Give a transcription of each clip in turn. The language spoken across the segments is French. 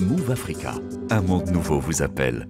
Move Africa, un monde nouveau vous appelle.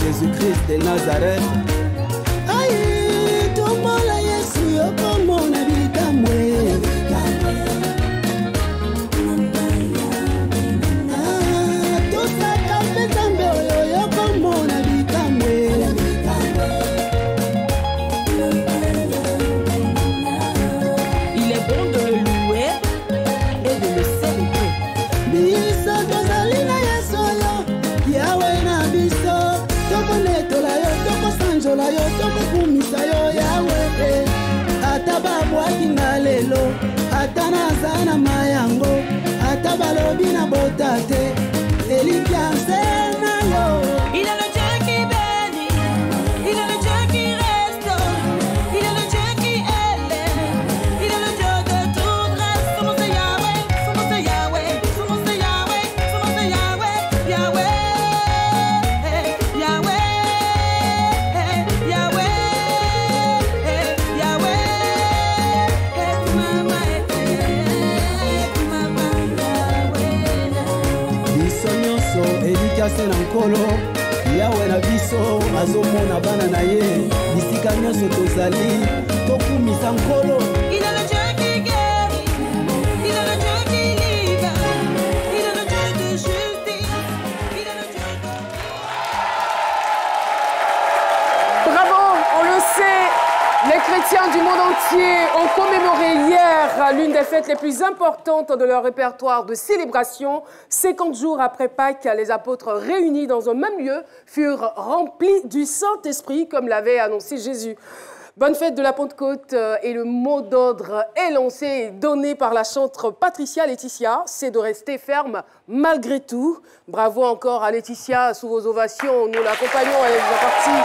Jésus-Christ de Nazareth. Aïe, tomola Yesu yokomo na bikamwe. Tosaka pesambe oyo yokomo na bikamwe. Il est bon de le louer et de le célébrer. Biso tozali na Yesu yo, Yahweh na biso. Tokonetola yo, tokosanjola yo, tokokumisa yo Yahweh. Ata babwaki nga lelo, ata naza na mayango, ata balobi na bota te, elikianse na yo. Il est le Dieu qui bénit, il est le Dieu qui restaure, il est le Dieu qui élève, il est le Dieu de tout grâce. Son nom c'est Yahweh, son nom c'est Yahweh, son nom c'est Yahweh, son nom c'est Yahweh, Yahweh. Elikiase na nkolo Yahweh na biso azomona bana na ye bisika nyonso tozali tokumisa nkolo. Il est le Dieu qui guérit, il est le Dieu qui livre, il est le Dieu de justice, il est le Dieu de... Bravo, on le sait, les chrétiens du monde entier ont commémoré hier l'une des fêtes les plus importantes de leur répertoire de célébration. 50 jours après Pâques, les apôtres réunis dans un même lieu furent remplis du Saint-Esprit, comme l'avait annoncé Jésus. Bonne fête de la Pentecôte et le mot d'ordre est lancé, donné par la chantre Patricia Laetitia, c'est de rester ferme malgré tout. Bravo encore à Laetitia, sous vos ovations, nous l'accompagnons, elle est partie.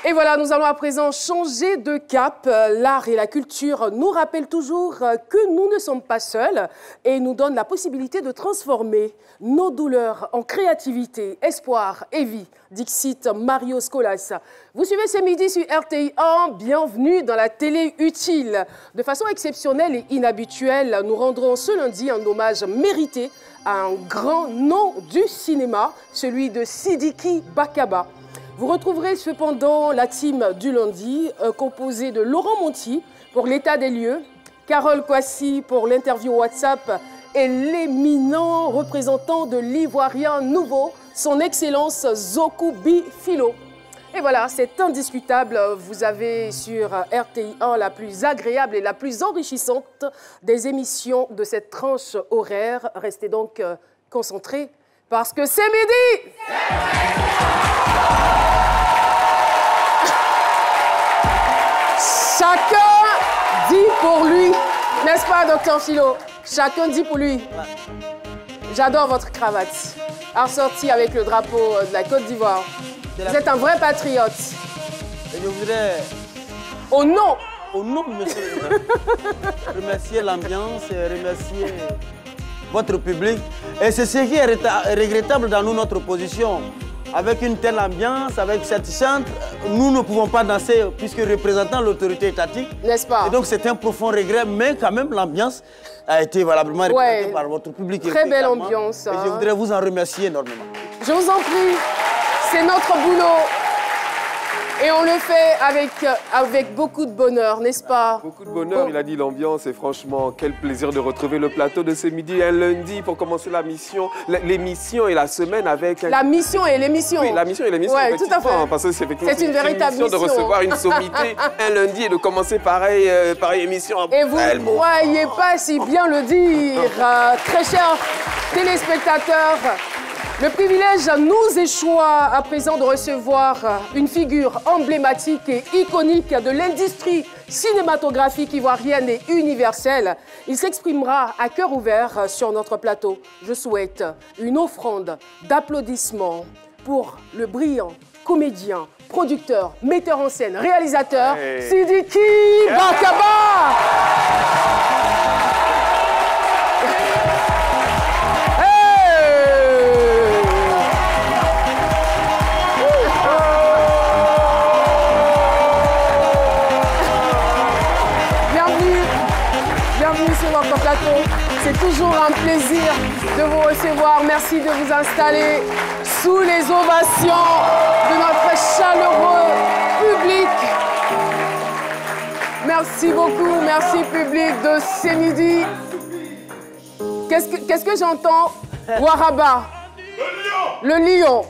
Et voilà, nous allons à présent changer de cap. L'art et la culture nous rappellent toujours que nous ne sommes pas seuls et nous donnent la possibilité de transformer nos douleurs en créativité, espoir et vie. Dixit Mario Scolas. Vous suivez ce midi sur RTI 1. Bienvenue dans la télé utile. De façon exceptionnelle et inhabituelle, nous rendrons ce lundi un hommage mérité à un grand nom du cinéma, celui de Sidiki Bakaba. Vous retrouverez cependant la team du lundi, composée de Laurent Monti pour l'état des lieux, Carole Kwasi pour l'interview WhatsApp et l'éminent représentant de l'Ivoirien nouveau, son Excellence Zoku Bifilo. Et voilà, c'est indiscutable, vous avez sur RTI 1 la plus agréable et la plus enrichissante des émissions de cette tranche horaire. Restez donc concentrés parce que c'est midi. Chacun dit pour lui, n'est-ce pas, docteur Philo? Chacun dit pour lui. J'adore votre cravate, assortie avec le drapeau de la Côte d'Ivoire. Vous êtes un vrai patriote. Et je voudrais, au nom de monsieur, remercier l'ambiance et remercier votre public. Et c'est ce qui est regrettable dans nous, notre position. Avec une telle ambiance, avec cette chante, nous ne pouvons pas danser puisque représentant l'autorité étatique. N'est-ce pas? Et donc c'est un profond regret, mais quand même l'ambiance a été valablement représentée par votre public. Très belle ambiance. Et je voudrais vous en remercier énormément. Je vous en prie, c'est notre boulot. Et on le fait avec beaucoup de bonheur, n'est-ce pas? Beaucoup de bonheur, il a dit l'ambiance et franchement, quel plaisir de retrouver le plateau de ce midi, un lundi pour commencer l'émission et la semaine avec... La mission et l'émission. Oui, la mission et l'émission, ouais, tout à fait. Parce que c'est une véritable mission de recevoir une sommité un lundi et de commencer pareille émission. Et vous ne croyez pas si bien le dire, très chers téléspectateurs. Le privilège nous échoit à présent de recevoir une figure emblématique et iconique de l'industrie cinématographique ivoirienne et universelle. Il s'exprimera à cœur ouvert sur notre plateau. Je souhaite une offrande d'applaudissements pour le brillant comédien, producteur, metteur en scène, réalisateur, Sidiki Bakaba. C'est toujours un plaisir de vous recevoir. Merci de vous installer sous les ovations de notre chaleureux public. Merci beaucoup, merci public de ce midi. Qu'est-ce que j'entends? Waraba. Le lion.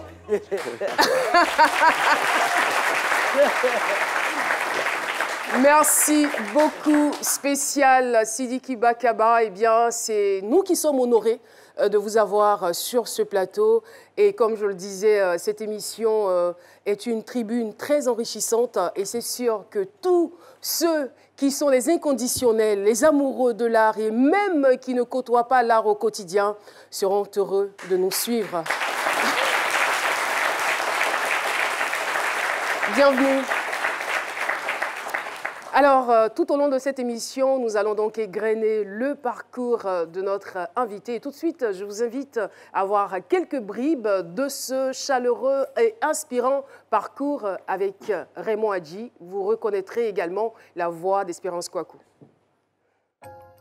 Merci beaucoup, spécial Sidiki Bakaba. Eh bien, c'est nous qui sommes honorés de vous avoir sur ce plateau. Et comme je le disais, cette émission est une tribune très enrichissante. Et c'est sûr que tous ceux qui sont les inconditionnels, les amoureux de l'art et même qui ne côtoient pas l'art au quotidien seront heureux de nous suivre. Bienvenue. Alors, tout au long de cette émission, nous allons donc égrener le parcours de notre invité. Et tout de suite, je vous invite à voir quelques bribes de ce chaleureux et inspirant parcours avec Raymond Adji. Vous reconnaîtrez également la voix d'Espérance Kouakou.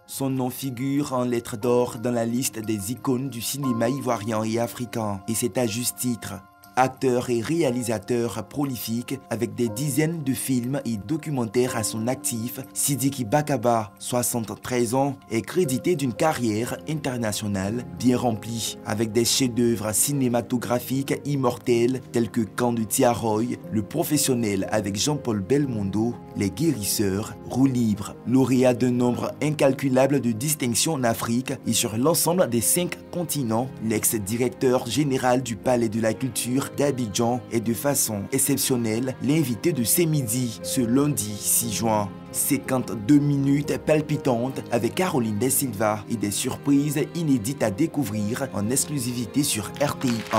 Son nom figure en lettres d'or dans la liste des icônes du cinéma ivoirien et africain. Et c'est à juste titre. Acteur et réalisateur prolifique avec des dizaines de films et documentaires à son actif, Sidiki Bakaba, 73 ans, est crédité d'une carrière internationale bien remplie, avec des chefs-d'œuvre cinématographiques immortels tels que Camp de Tiaroy, Le Professionnel avec Jean-Paul Belmondo, Les Guérisseurs, Roue libre, lauréat d'un nombre incalculable de distinctions en Afrique et sur l'ensemble des 5 continents, l'ex-directeur général du Palais de la Culture d'Abidjan est de façon exceptionnelle l'invité de ce midi, ce lundi 6 juin. 52 minutes palpitantes avec Caroline Da Silva et des surprises inédites à découvrir en exclusivité sur RTI 1.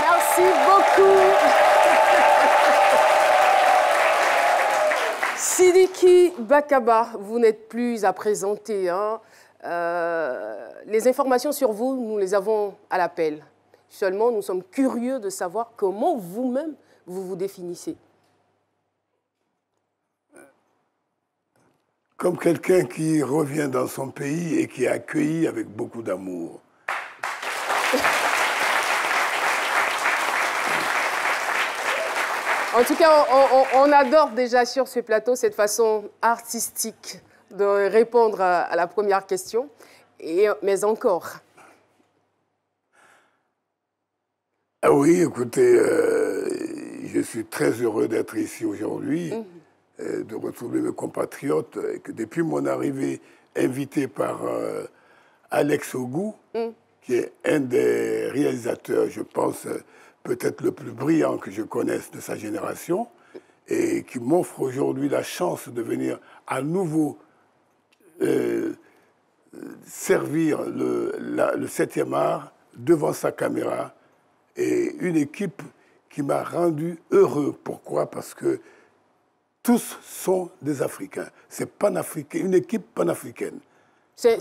Merci beaucoup. Sidiki Bakaba, vous n'êtes plus à présenter. Hein. Les informations sur vous, nous les avons à l'appel. Seulement, nous sommes curieux de savoir comment vous-même vous vous définissez. Comme quelqu'un qui revient dans son pays et qui est accueilli avec beaucoup d'amour. En tout cas, on adore déjà sur ce plateau cette façon artistique de répondre à la première question. Mais encore. Ah oui, écoutez, je suis très heureux d'être ici aujourd'hui, de retrouver mes compatriotes, et que depuis mon arrivée, invité par Alex Ogou, qui est un des réalisateurs, je pense, peut-être le plus brillant que je connaisse de sa génération, et qui m'offre aujourd'hui la chance de venir à nouveau servir le 7e art devant sa caméra, et une équipe qui m'a rendu heureux. Pourquoi? Parce que tous sont des Africains. C'est panafricain, une équipe panafricaine. C'est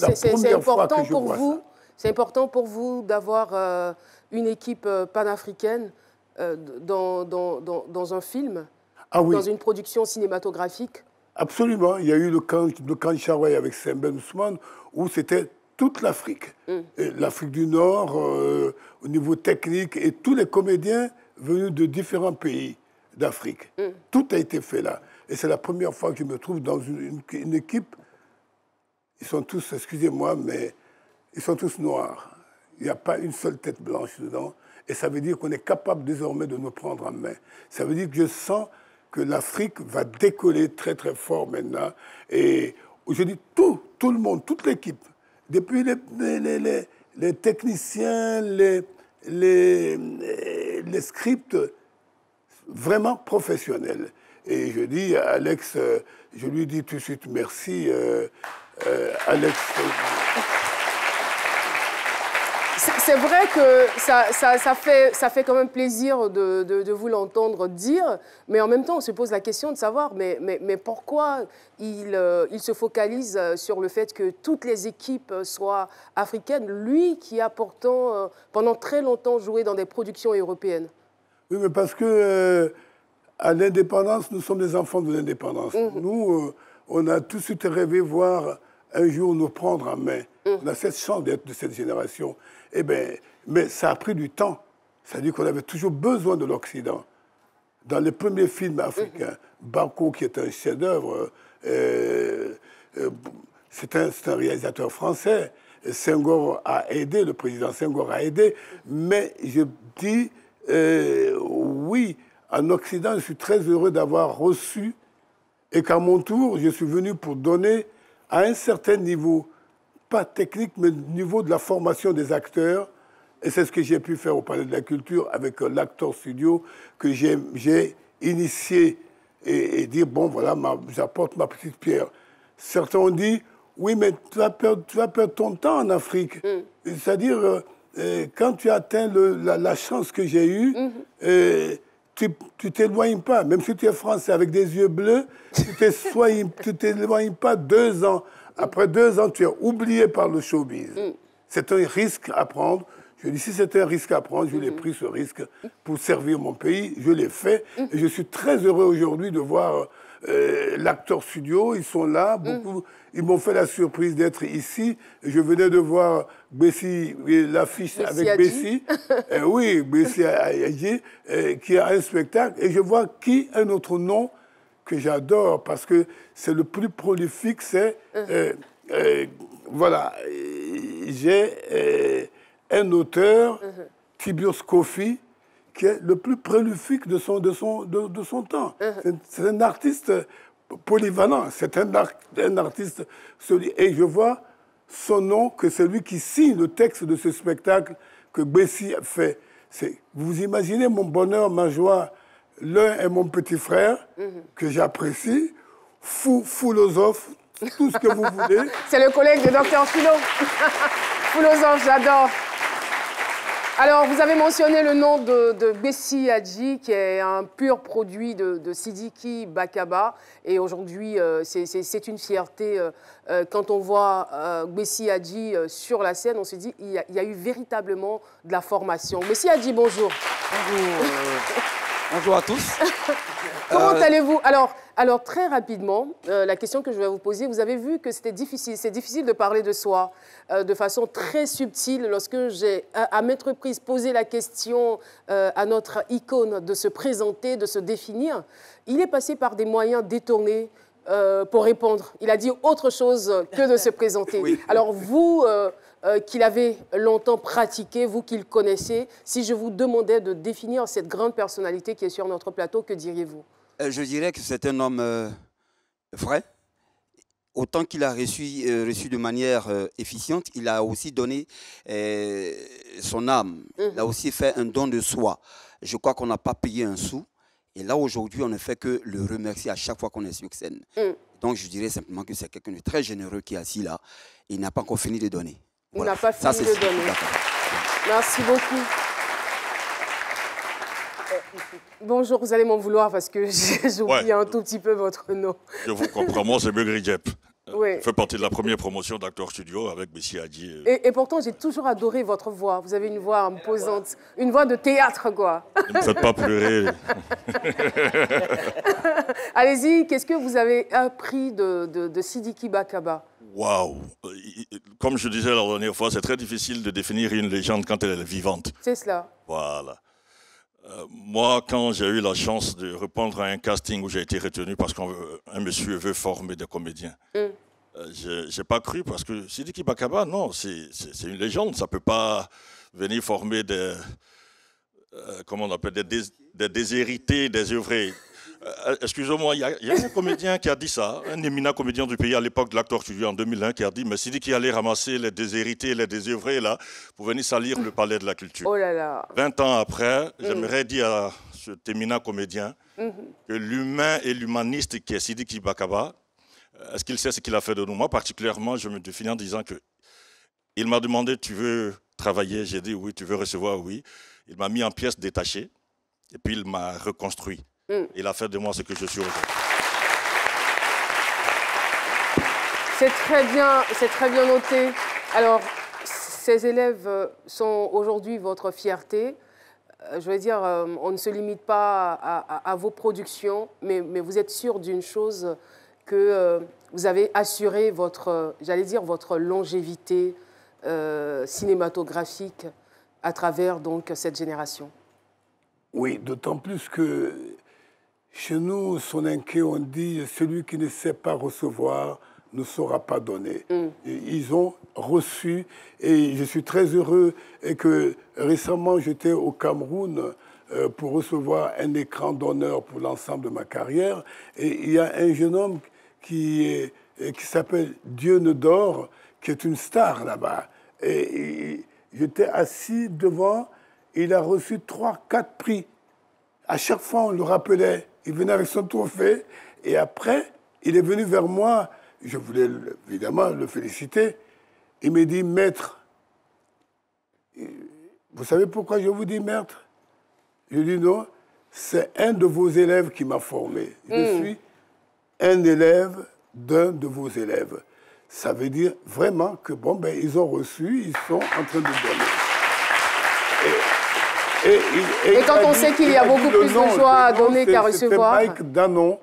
important pour vous. C'est important pour vous d'avoir une équipe panafricaine dans un film, dans une production cinématographique. Absolument. Il y a eu le camp Chaouaï avec Sembène Ousmane, où c'était toute l'Afrique. L'Afrique du Nord, au niveau technique, et tous les comédiens venus de différents pays d'Afrique. Tout a été fait là. Et c'est la première fois que je me trouve dans une équipe. Ils sont tous, excusez-moi, mais ils sont tous noirs. Il n'y a pas une seule tête blanche dedans. Et ça veut dire qu'on est capable désormais de nous prendre en main. Ça veut dire que je sens que l'Afrique va décoller très très fort maintenant. Et je dis tout le monde, toute l'équipe, depuis les techniciens, les scripts, vraiment professionnels. Et je dis à Alex, je lui dis tout de suite merci, Alex. C'est vrai que ça fait quand même plaisir de vous l'entendre dire, mais en même temps, on se pose la question de savoir, mais pourquoi il se focalise sur le fait que toutes les équipes soient africaines, lui qui a pourtant, pendant très longtemps, joué dans des productions européennes? Oui, mais parce que à l'indépendance, nous sommes des enfants de l'indépendance. Nous, on a tout de suite rêvé voir un jour nous prendre en main. On a cette chance d'être de cette génération. Eh bien, mais ça a pris du temps. C'est-à-dire qu'on avait toujours besoin de l'Occident. Dans les premiers films africains, Bako, qui est un chef-d'œuvre, c'est un réalisateur français. Senghor a aidé, le président Senghor a aidé. Mais je dis, oui, en Occident, je suis très heureux d'avoir reçu et qu'à mon tour, je suis venu pour donner à un certain niveau, pas technique, mais niveau de la formation des acteurs. Et c'est ce que j'ai pu faire au Palais de la Culture avec l'Actor Studio que j'ai initié et dire, bon, voilà, j'apporte ma petite pierre. Certains ont dit, oui, mais tu vas perdre ton temps en Afrique. C'est-à-dire, quand tu atteins la chance que j'ai eue, tu t'éloignes pas. Même si tu es français avec des yeux bleus, tu t'éloignes pas 2 ans. Après 2 ans, tu es oublié par le showbiz. C'est un risque à prendre. Je dis, si c'est un risque à prendre, je l'ai pris ce risque pour servir mon pays. Je l'ai fait. Et je suis très heureux aujourd'hui de voir l'Actor Studio. Ils sont là. Beaucoup, ils m'ont fait la surprise d'être ici. Je venais de voir Bessie, l'affiche avec Bessie. Oui, Bessie Ayadji, qui a un spectacle. Et je vois un autre nom que j'adore parce que c'est le plus prolifique. C'est, voilà, j'ai un auteur, Tibios Kofi, qui est le plus prolifique de son temps. C'est un artiste polyvalent, c'est un artiste solide. Et je vois son nom, que c'est lui qui signe le texte de ce spectacle que Bessie a fait. Vous imaginez mon bonheur, ma joie. L'un est mon petit frère, que j'apprécie, philosophe, tout ce que vous voulez. C'est le collègue de Dr Philo. Philosophe, j'adore. Alors, vous avez mentionné le nom de Bessi Hadji, qui est un pur produit de Sidiki Bakaba. Et aujourd'hui, c'est une fierté. Quand on voit Bessi Hadji sur la scène, on se dit qu'il y a eu véritablement de la formation. Bessi Hadji, bonjour. Bonjour. Bonjour à tous. Comment allez-vous? Alors, très rapidement, la question que je vais vous poser, vous avez vu que c'était difficile. C'est difficile de parler de soi de façon très subtile. Lorsque j'ai, à maintes reprises, posé la question à notre icône de se présenter, de se définir, il est passé par des moyens détournés pour répondre. Il a dit autre chose que de se présenter. Oui. Alors, vous... qui l'avez longtemps pratiqué, vous qui le connaissez, si je vous demandais de définir cette grande personnalité qui est sur notre plateau, que diriez-vous? Je dirais que c'est un homme vrai. Autant qu'il a reçu de manière efficiente, il a aussi donné son âme. Il a aussi fait un don de soi. Je crois qu'on n'a pas payé un sou. Et là, aujourd'hui, on ne fait que le remercier à chaque fois qu'on est sur scène. Donc, je dirais simplement que c'est quelqu'un de très généreux qui est assis là. Et il n'a pas encore fini de donner. Voilà. Il n'a pas fini de donner. Merci beaucoup. Bonjour, vous allez m'en vouloir parce que j'ai oublié un tout petit peu votre nom. Je vous comprends, moi c'est Begri Djep. Oui. Je fais partie de la première promotion d'Acteurs Studio avec Bessi Hadji. Et pourtant, j'ai toujours adoré votre voix. Vous avez une voix imposante, une voix de théâtre, quoi. Ne me faites pas pleurer. Allez-y, qu'est-ce que vous avez appris de Sidiki Bakaba? Waouh! Comme je disais la dernière fois, c'est très difficile de définir une légende quand elle est vivante. C'est cela. Voilà. Moi, quand j'ai eu la chance de répondre à un casting où j'ai été retenu parce qu'un monsieur veut former des comédiens, je n'ai pas cru parce que Sidiki Bakaba, non, c'est une légende. Ça ne peut pas venir former des, comment on appelle, des déshérités, des œuvrés. Excusez-moi, il y a un comédien qui a dit ça, un éminent comédien du pays à l'époque de l'Acteur Studio en 2001 qui a dit, mais Sidiki allait ramasser les déshérités, les désœuvrés là, pour venir salir le palais de la culture. Oh là là. 20 ans après, j'aimerais dire à cet éminent comédien que l'humain et l'humaniste qui est Sidiki Bakaba, est-ce qu'il sait ce qu'il a fait de nous? Moi particulièrement, je me définis en disant que il m'a demandé, tu veux travailler? J'ai dit oui. Tu veux recevoir? Oui. Il m'a mis en pièces détachées et puis il m'a reconstruit. Il a fait de moi ce que je suis aujourd'hui. C'est très bien noté. Alors, ces élèves sont aujourd'hui votre fierté. Je veux dire, on ne se limite pas à vos productions, mais vous êtes sûr d'une chose, que vous avez assuré votre, j'allais dire, votre longévité cinématographique à travers donc cette génération. Oui, d'autant plus que chez nous, Soninké, on dit « celui qui ne sait pas recevoir ne saura pas donner ». Ils ont reçu et je suis très heureux et que récemment, j'étais au Cameroun pour recevoir un écran d'honneur pour l'ensemble de ma carrière. Et il y a un jeune homme qui s'appelle Dieu ne dort, qui est une star là-bas. Et j'étais assis devant, il a reçu 3, 4 prix. À chaque fois, on le rappelait. Il venait avec son trophée et après, il est venu vers moi. Je voulais évidemment le féliciter. Il me dit, maître, vous savez pourquoi je vous dis maître? Je dis non, c'est un de vos élèves qui m'a formé. Je suis un élève d'un de vos élèves. Ça veut dire vraiment que bon, ben, ils ont reçu, ils sont en train de donner. Et quand on sait qu'il y a beaucoup plus de joie à donner qu'à recevoir. C'est Mike Danon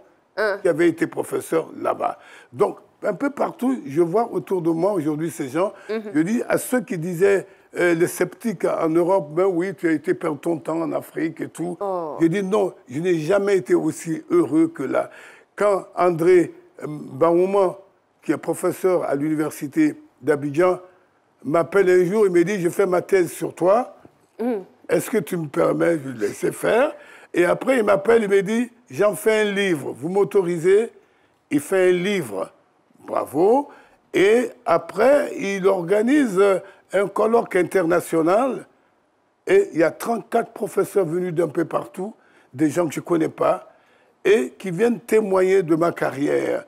qui avait été professeur là-bas. Donc, un peu partout, je vois autour de moi aujourd'hui ces gens. Je dis à ceux qui disaient, les sceptiques en Europe, ben oui, tu as été perdre ton temps en Afrique et tout. Je dis non, je n'ai jamais été aussi heureux que là. Quand André Baouma, qui est professeur à l'université d'Abidjan, m'appelle un jour, il me dit, je fais ma thèse sur toi. Est-ce que tu me permets? Je le laisser faire. Et après, il m'appelle, il me dit, j'en fais un livre. Vous m'autorisez? Il fait un livre. Bravo. Et après, il organise un colloque international. Et il y a 34 professeurs venus d'un peu partout, des gens que je ne connais pas, et qui viennent témoigner de ma carrière.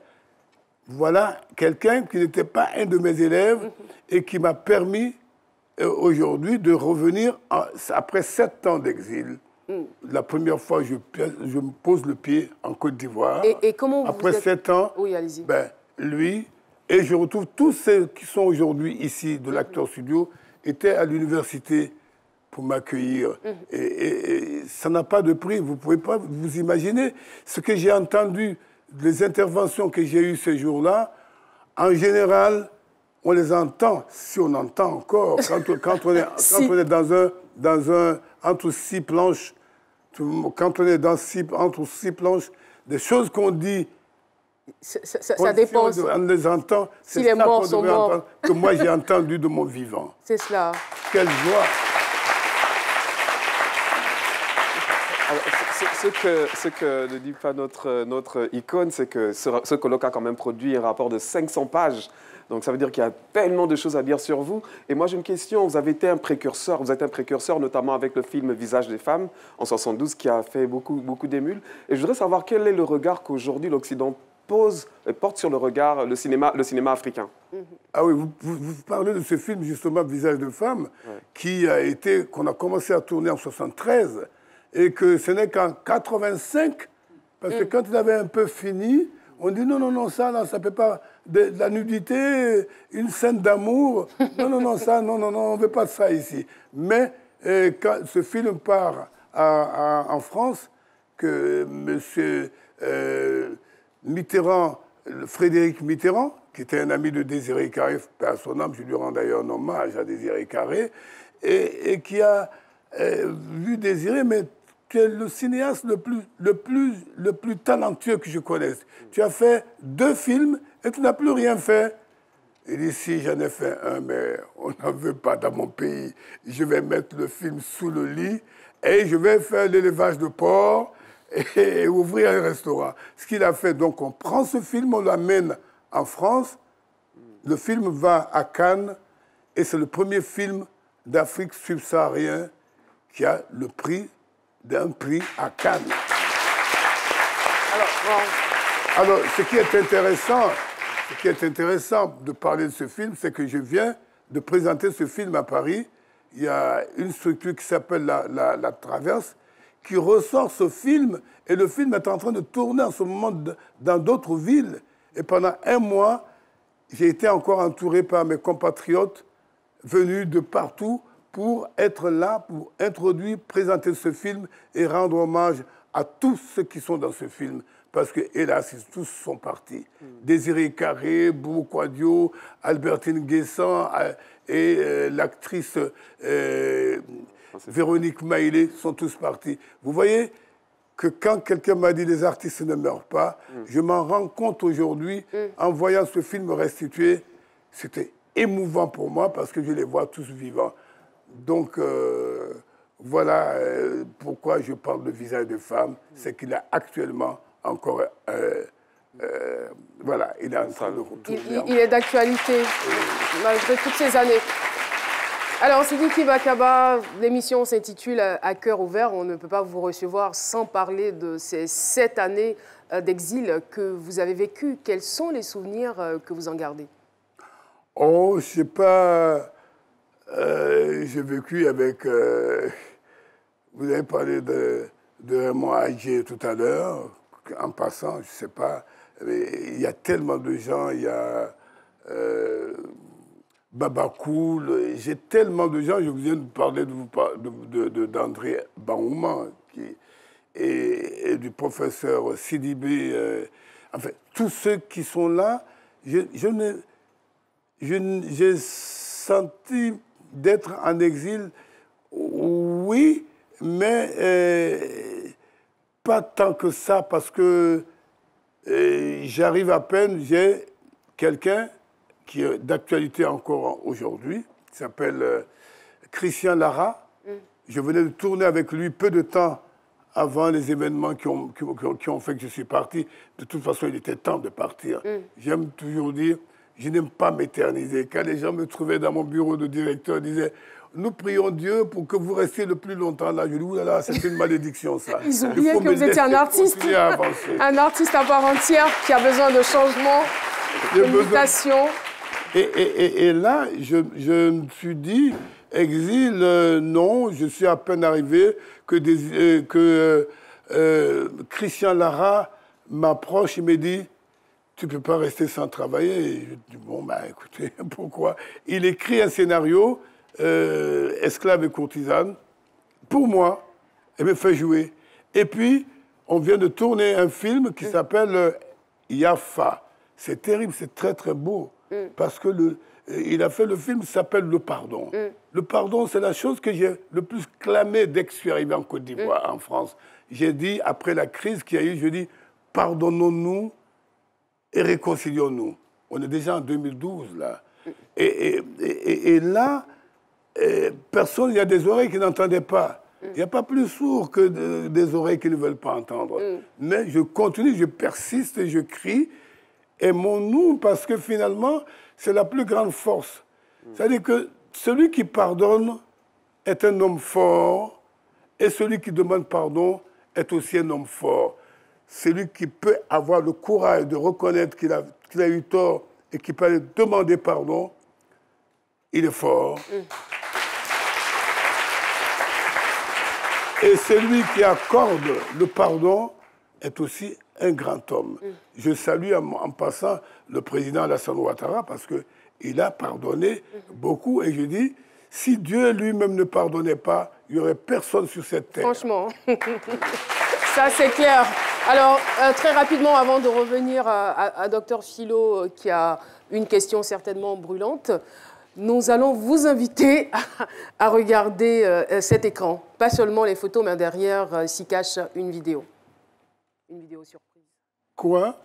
Voilà quelqu'un qui n'était pas un de mes élèves et qui m'a permis aujourd'hui de revenir après 7 ans d'exil. La première fois, je me pose le pied en Côte d'Ivoire. Et comment vous après êtes... 7 ans, oui, allez-y. Lui, et je retrouve tous ceux qui sont aujourd'hui ici de l'Acteur Studio, étaient à l'université pour m'accueillir. Et ça n'a pas de prix. Vous ne pouvez pas vous imaginer ce que j'ai entendu, les interventions que j'ai eues ce jour-là. En général, on les entend, si on entend encore, quand on est dans un entre 6 planches, quand on est entre 6 planches, des choses qu'on dit, ça dépend. On les entend, si les morts sont morts. Que moi j'ai entendu de mon vivant. C'est cela. Quelle joie. Alors, ce que ne dit pas notre icône, c'est que ce colloque a quand même produit un rapport de 500 pages. Donc ça veut dire qu'il y a tellement de choses à dire sur vous. Et moi j'ai une question, vous avez été un précurseur, notamment avec le film Visage des femmes en 72 qui a fait beaucoup d'émules. Et je voudrais savoir quel est le regard qu'aujourd'hui l'Occident porte sur le cinéma africain. Ah oui, vous parlez de ce film justement Visage de femme qu'on a commencé à tourner en 73 et que ce n'est qu'en 85, parce que quand il avait un peu fini, on dit non, ça ne peut pas, de la nudité, une scène d'amour, non, ça, non, on ne veut pas de ça ici. Mais quand ce film part en France, que M. Mitterrand, Frédéric Mitterrand, qui était un ami de Désiré Carré, à son âme, je lui rends d'ailleurs un hommage à Désiré Carré, et qui a vu Désiré, mais tu es le cinéaste le plus talentueux que je connaisse. Tu as fait 2 films et tu n'as plus rien fait. Il dit, si j'en ai fait un, mais on n'en veut pas dans mon pays. Je vais mettre le film sous le lit et je vais faire l'élevage de porc et ouvrir un restaurant. Ce qu'il a fait, donc on prend ce film, on l'amène en France. Le film va à Cannes et c'est le premier film d'Afrique subsaharienne qui a le prix d'un prix à Cannes. Alors, ce qui est intéressant de parler de ce film, c'est que je viens de présenter ce film à Paris. Il y a une structure qui s'appelle la Traverse, qui ressort ce film, et le film est en train de tourner en ce moment dans d'autres villes. Et pendant 1 mois, j'ai été encore entouré par mes compatriotes venus de partout pour être là, pour introduire, présenter ce film et rendre hommage à tous ceux qui sont dans ce film. Parce que, hélas, tous sont partis. Désiré Carré, Boubou Kouadio, Albertine Guessant et l'actrice Véronique Maïlé sont tous partis. Vous voyez que quand quelqu'un m'a dit « les artistes ne meurent pas », je m'en rends compte aujourd'hui en voyant ce film restitué. C'était émouvant pour moi parce que je les vois tous vivants. Donc, voilà pourquoi je parle de Visage de femme. C'est qu'il a actuellement encore... voilà, il est en train de retourner. Il est d'actualité, malgré toutes ces années. Alors, Sidiki Bakaba, l'émission s'intitule « À cœur ouvert ». On ne peut pas vous recevoir sans parler de ces 7 années d'exil que vous avez vécues. Quels sont les souvenirs que vous en gardez? Oh, je ne sais pas... j'ai vécu avec... vous avez parlé de Raymond Adjé tout à l'heure, en passant, je ne sais pas. Il y a tellement de gens, il y a Baba Cool, j'ai tellement de gens, je viens de parler d'André Baouma et du professeur Sidibé. Enfin, tous ceux qui sont là, j'ai senti d'être en exil, oui, mais pas tant que ça, parce que j'arrive à peine, j'ai quelqu'un qui est d'actualité encore aujourd'hui, qui s'appelle Christian Lara. Je venais de tourner avec lui peu de temps avant les événements qui ont fait que je suis parti. De toute façon, il était temps de partir. J'aime toujours dire, je n'aime pas m'éterniser. Quand les gens me trouvaient dans mon bureau de directeur, ils disaient « Nous prions Dieu pour que vous restiez le plus longtemps là. » Je dis « Oulala, c'est une malédiction, ça. » Ils oubliaient que vous étiez un artiste à part entière qui a besoin de changement, de mutation. Et là, je me suis dit, exil, non, je suis à peine arrivé que Christian Lara m'approche et me dit, tu ne peux pas rester sans travailler. Et je dis, bon, bah écoutez, pourquoi? Il écrit un scénario, Esclave et courtisane, pour moi, et me fait jouer. Et puis, on vient de tourner un film qui s'appelle Yafa. C'est terrible, c'est très très beau. Parce que il a fait le film qui s'appelle Le Pardon. Le pardon, c'est la chose que j'ai le plus clamé dès que je suis arrivé en Côte d'Ivoire, en France. J'ai dit, après la crise qu'il y a eu, je dis, pardonnons-nous et réconcilions-nous. On est déjà en 2012, là. Et là, personne, il y a des oreilles qui n'entendaient pas. Il n'y a pas plus sourd que des oreilles qui ne veulent pas entendre. Mais je continue, je persiste et je crie. Aimons-nous, parce que finalement, c'est la plus grande force. C'est-à-dire que celui qui pardonne est un homme fort, et celui qui demande pardon est aussi un homme fort. Celui qui peut avoir le courage de reconnaître qu'il a eu tort et qui peut aller demander pardon, il est fort. Et celui qui accorde le pardon est aussi un grand homme. Je salue en passant le président Alassane Ouattara parce qu'il a pardonné beaucoup. Et je dis, si Dieu lui-même ne pardonnait pas, il n'y aurait personne sur cette terre. Franchement, ça c'est clair. Alors, très rapidement, avant de revenir à Dr Philo, qui a une question certainement brûlante, nous allons vous inviter à regarder cet écran. Pas seulement les photos, mais derrière s'y cache une vidéo. Une vidéo surprise. Quoi?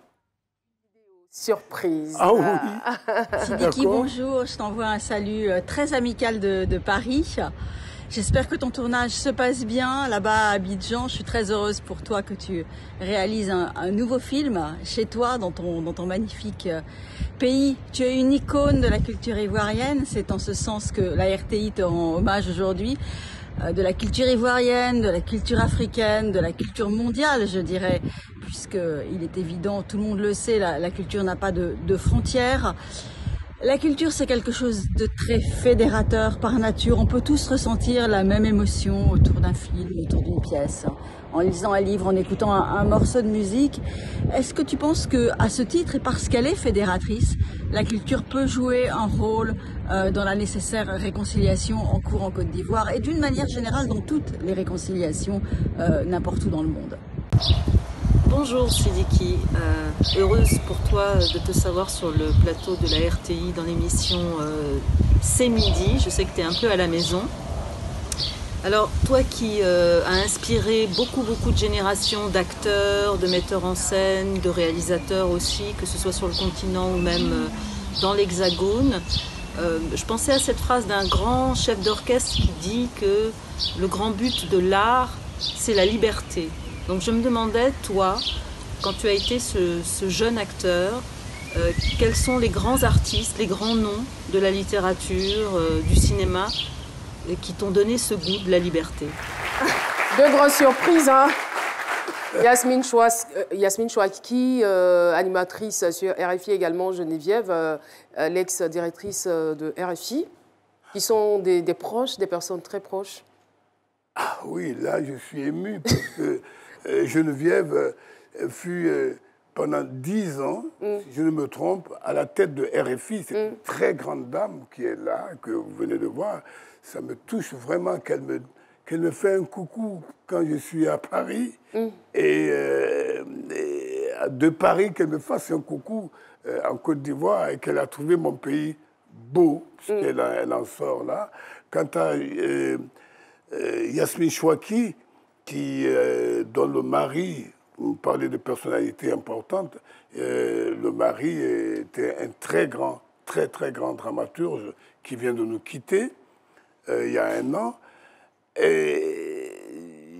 Surprise. Ah oui. Sidiki, bonjour. Je t'envoie un salut très amical de Paris. J'espère que ton tournage se passe bien là-bas à Abidjan. Je suis très heureuse pour toi que tu réalises un nouveau film chez toi, dans ton magnifique pays. Tu es une icône de la culture ivoirienne. C'est en ce sens que la RTI te rend hommage aujourd'hui. De la culture ivoirienne, de la culture africaine, de la culture mondiale, je dirais, puisqu'il est évident, tout le monde le sait, la culture n'a pas de frontières. La culture, c'est quelque chose de très fédérateur par nature. On peut tous ressentir la même émotion autour d'un film, autour d'une pièce, en lisant un livre, en écoutant un morceau de musique. Est-ce que tu penses que, à ce titre, et parce qu'elle est fédératrice, la culture peut jouer un rôle dans la nécessaire réconciliation en cours en Côte d'Ivoire et d'une manière générale dans toutes les réconciliations n'importe où dans le monde? Bonjour Sidiki, heureuse pour toi de te savoir sur le plateau de la RTI dans l'émission C'est Midi. Je sais que tu es un peu à la maison. Alors toi qui as inspiré beaucoup de générations d'acteurs, de metteurs en scène, de réalisateurs aussi, que ce soit sur le continent ou même dans l'Hexagone, je pensais à cette phrase d'un grand chef d'orchestre qui dit que le grand but de l'art, c'est la liberté. Donc je me demandais, toi, quand tu as été ce jeune acteur, quels sont les grands artistes, les grands noms de la littérature, du cinéma, qui t'ont donné ce goût de la liberté? Deux grandes surprises, hein. Yasmine Chouaki, animatrice sur RFI également, Geneviève, l'ex-directrice de RFI, qui sont des proches, des personnes très proches. Ah oui, là je suis ému parce que Geneviève fut pendant 10 ans, si je ne me trompe, à la tête de RFI. C'est une très grande dame qui est là, que vous venez de voir. Ça me touche vraiment qu'elle me fait un coucou quand je suis à Paris. Et de Paris, qu'elle me fasse un coucou en Côte d'Ivoire et qu'elle a trouvé mon pays beau, puisqu'elle elle en sort là. Quant à Yasmine Chouaki, dont le mari, vous parlez de personnalité importante, le mari était un très grand dramaturge qui vient de nous quitter il y a 1 an. Et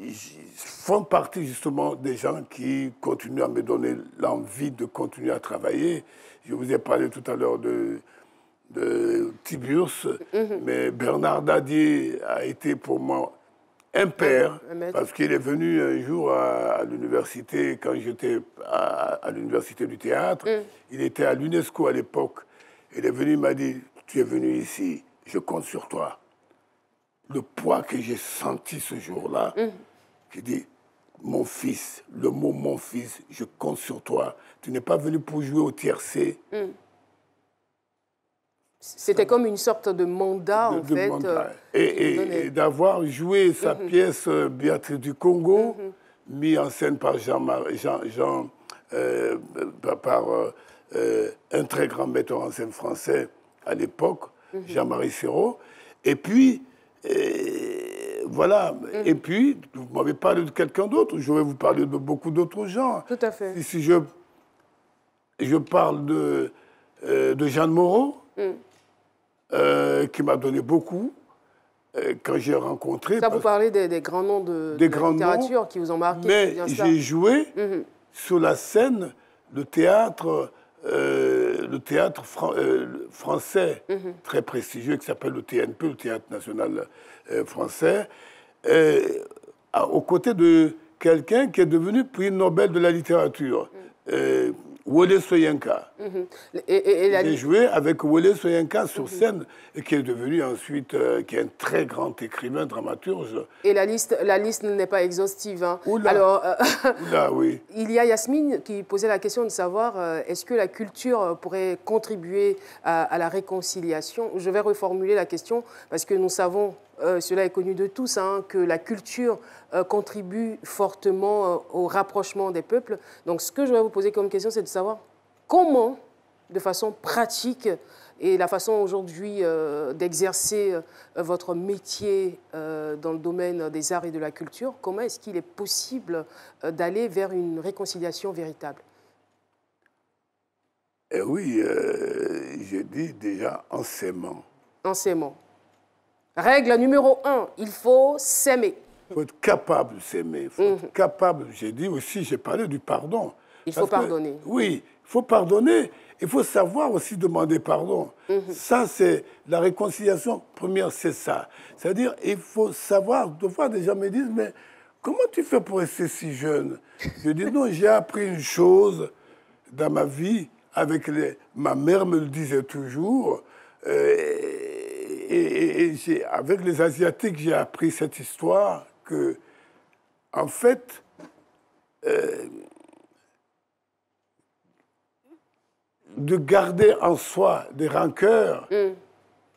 ils font partie justement des gens qui continuent à me donner l'envie de continuer à travailler. Je vous ai parlé tout à l'heure de Tiburce, mais Bernard Dadier a été pour moi un père, parce qu'il est venu un jour à l'université, quand j'étais à l'université du théâtre. Il était à l'UNESCO à l'époque. Il est venu, il m'a dit, tu es venu ici, je compte sur toi. Le poids que j'ai senti ce jour-là, j'ai dit, mon fils, le mot mon fils, je compte sur toi. Tu n'es pas venu pour jouer au tiercé. C'était comme une sorte de mandat, en fait. Mandat. Et d'avoir joué sa pièce Béatrice du Congo, mis en scène par un très grand metteur en scène français à l'époque, Jean-Marie Serrault. Et puis, voilà. Et puis, vous m'avez parlé de quelqu'un d'autre. Je vais vous parler de beaucoup d'autres gens. Tout à fait. Si je parle de Jeanne Moreau, qui m'a donné beaucoup quand j'ai rencontré. Ça, vous parlez des grands noms de la littérature qui vous ont marqué. Mais j'ai joué sur la scène le théâtre français très prestigieux qui s'appelle le TNP, le Théâtre National Français, aux côtés de quelqu'un qui est devenu prix Nobel de la littérature. Wole Soyinka. J'ai joué avec Wole Soyinka sur scène et qui est devenu ensuite qui est un très grand écrivain, dramaturge. Et la liste n'est pas exhaustive. Hein. Oula. Alors, Oula, oui. Il y a Yasmine qui posait la question de savoir est-ce que la culture pourrait contribuer à la réconciliation. Je vais reformuler la question parce que nous savons, cela est connu de tous, hein, que la culture contribue fortement au rapprochement des peuples. Donc, ce que je vais vous poser comme question, c'est de savoir comment, de façon pratique, et la façon aujourd'hui d'exercer votre métier dans le domaine des arts et de la culture, comment est-ce qu'il est possible d'aller vers une réconciliation véritable? Oui, j'ai dit déjà en s'aimant. En s'aimant. Règle numéro 1, il faut s'aimer. Il faut être capable de s'aimer. Il faut être capable. J'ai dit aussi, j'ai parlé du pardon. Il faut pardonner. Oui, il faut pardonner. Il faut savoir aussi demander pardon. Ça, c'est la réconciliation première, c'est ça. C'est-à-dire, il faut savoir. Des fois, des gens me disent, mais comment tu fais pour rester si jeune? Je dis, non, j'ai appris une chose dans ma vie. Ma mère me le disait toujours. Et avec les Asiatiques, j'ai appris cette histoire que, en fait, de garder en soi des rancœurs,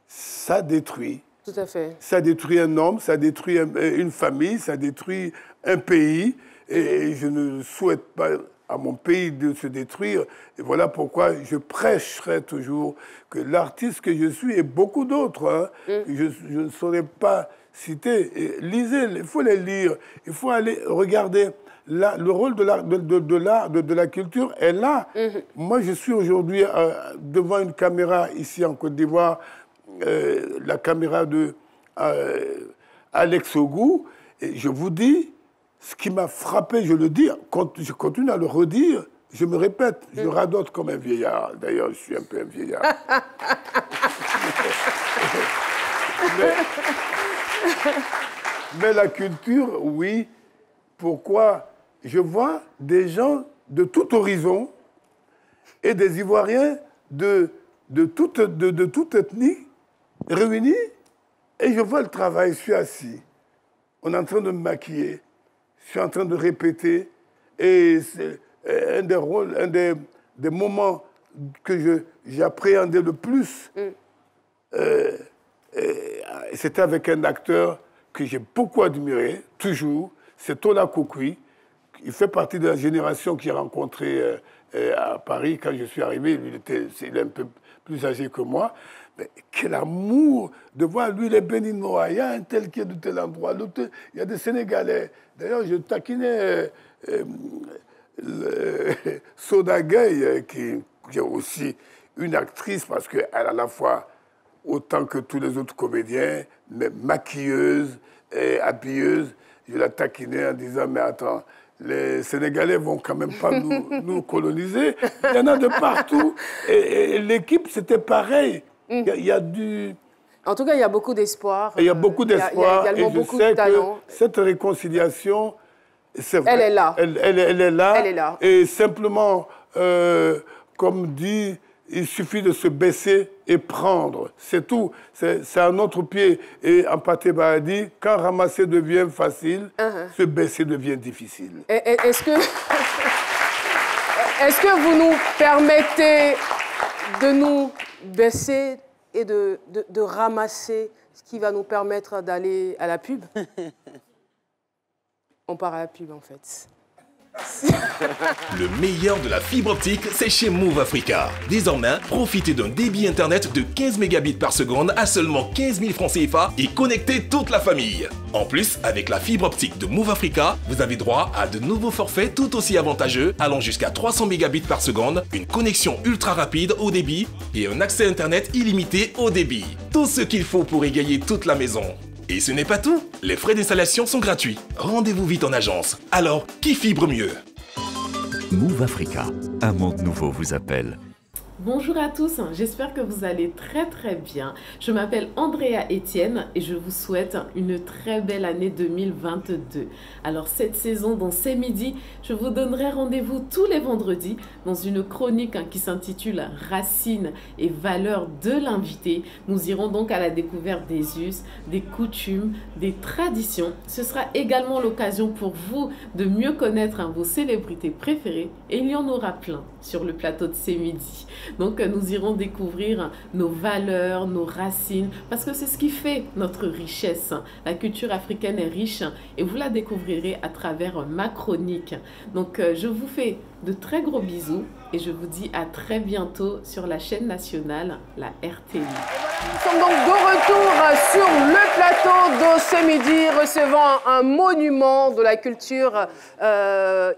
ça détruit. Tout à fait. Ça détruit un homme, ça détruit une famille, ça détruit un pays. Et je ne souhaite pas à mon pays de se détruire. Et voilà pourquoi je prêcherai toujours que l'artiste que je suis et beaucoup d'autres, que je ne saurais pas citer, et lisez, il faut les lire, il faut aller regarder. Le rôle de la culture est là. Moi, je suis aujourd'hui devant une caméra ici en Côte d'Ivoire, la caméra de Alex Ogou, et je vous dis, ce qui m'a frappé, je le dis, je continue à le redire, je me répète, je radote comme un vieillard. D'ailleurs, je suis un peu un vieillard. mais la culture, oui. Pourquoi? Je vois des gens de tout horizon et des Ivoiriens de toute ethnie réunis, et je vois le travail, je suis assis. On est en train de me maquiller. Je suis en train de répéter. Et c'est un des rôles, un des moments que j'appréhendais le plus. C'était avec un acteur que j'ai beaucoup admiré, toujours. C'est Tola Koukoui. Il fait partie de la génération que j'ai rencontrée à Paris quand je suis arrivé. Il est un peu plus âgé que moi. Mais quel amour de voir, lui, les Béninois. Il y a un tel qui est de tel endroit, l'autre, il y a des Sénégalais. D'ailleurs, je taquinais Soda Gueye, qui est aussi une actrice, parce qu'elle a à la fois, autant que tous les autres comédiens, mais maquilleuse et habilleuse. Je la taquinais en disant, mais attends, les Sénégalais vont quand même pas nous coloniser. Il y en a de partout. Et l'équipe, c'était pareil. Il y a du... En tout cas, il y a beaucoup d'espoir. Il y a beaucoup d'espoir. Il y a également et je beaucoup sais de talent. que cette réconciliation, c'est vrai. Elle est là. Elle est là. Elle est là. Et simplement, comme dit il suffit de se baisser et prendre. C'est tout. C'est à notre pied. Et en Pathé Ba a dit, quand ramasser devient facile, se baisser devient difficile. Est-ce que vous nous permettez de nous baisser et de ramasser ce qui va nous permettre d'aller à la pub? On part à la pub, en fait. Le meilleur de la fibre optique, c'est chez Move Africa. Désormais, profitez d'un débit internet de 15 mégabits par seconde à seulement 15 000 francs CFA et connectez toute la famille. En plus, avec la fibre optique de Move Africa, vous avez droit à de nouveaux forfaits tout aussi avantageux, allant jusqu'à 300 mégabits par seconde, une connexion ultra rapide au débit et un accès internet illimité au débit. Tout ce qu'il faut pour égayer toute la maison. Et ce n'est pas tout, les frais d'installation sont gratuits. Rendez-vous vite en agence. Alors, qui fibre mieux? Move Africa, un monde nouveau vous appelle. Bonjour à tous, j'espère que vous allez très bien. Je m'appelle Andrea Etienne et je vous souhaite une très belle année 2022. Alors cette saison dans C'est Midi, je vous donnerai rendez-vous tous les vendredis dans une chronique qui s'intitule Racines et valeurs de l'invité. Nous irons donc à la découverte des us, des coutumes, des traditions. Ce sera également l'occasion pour vous de mieux connaître vos célébrités préférées et il y en aura plein sur le plateau de C'est Midi. Donc nous irons découvrir nos valeurs, nos racines, parce que c'est ce qui fait notre richesse. La culture africaine est riche et vous la découvrirez à travers ma chronique. Donc je vous fais de très gros bisous et je vous dis à très bientôt sur la chaîne nationale, la RTI. Nous sommes donc de retour sur le plateau de Ce Midi, recevant un monument de la culture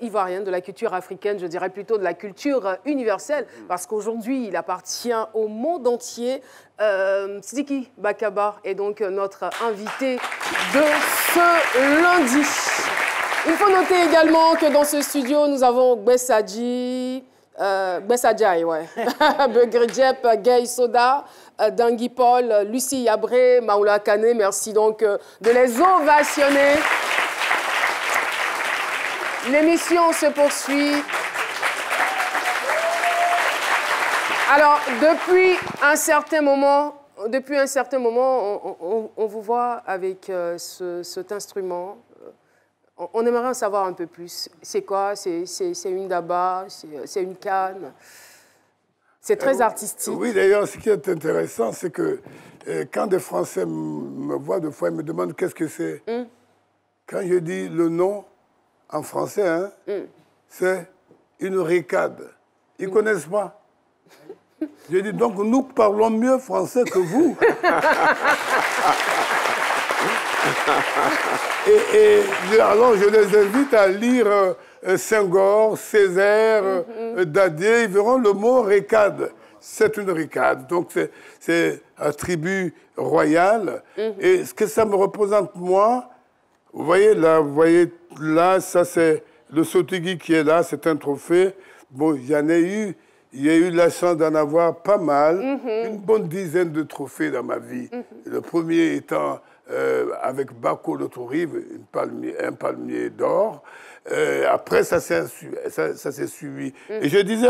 ivoirienne, de la culture africaine, je dirais plutôt de la culture universelle, parce qu'aujourd'hui, il appartient au monde entier. Sidiki Bakaba est donc notre invité de ce lundi. Il faut noter également que dans ce studio, nous avons Gbessadji, ouais. Begredjep, Gay Soda, Dangui Paul, Lucie Yabré, Maoula Kane. Merci donc de les ovationner. L'émission se poursuit. Alors, depuis un certain moment, on vous voit avec cet instrument. On aimerait en savoir un peu plus. C'est quoi? C'est une daba? C'est une canne? C'est très artistique. Oui, d'ailleurs, ce qui est intéressant, c'est que quand des Français me voient, des fois, ils me demandent qu'est-ce que c'est. Quand je dis le nom en français, c'est une ricade. Ils ne connaissent pas. Je dis donc, nous parlons mieux français que vous. Alors, je les invite à lire Senghor, Césaire, Dadier. Ils verront le mot ricade. C'est une ricade. Donc, c'est un tribut royal. Et ce que ça me représente, moi, vous voyez là, ça c'est le Sotigui qui est là, c'est un trophée. Bon, il y a eu la chance d'en avoir pas mal, une bonne dizaine de trophées dans ma vie. Le premier étant avec Bako, l'autre rive, un palmier d'or. Après, ça s'est suivi. Et je disais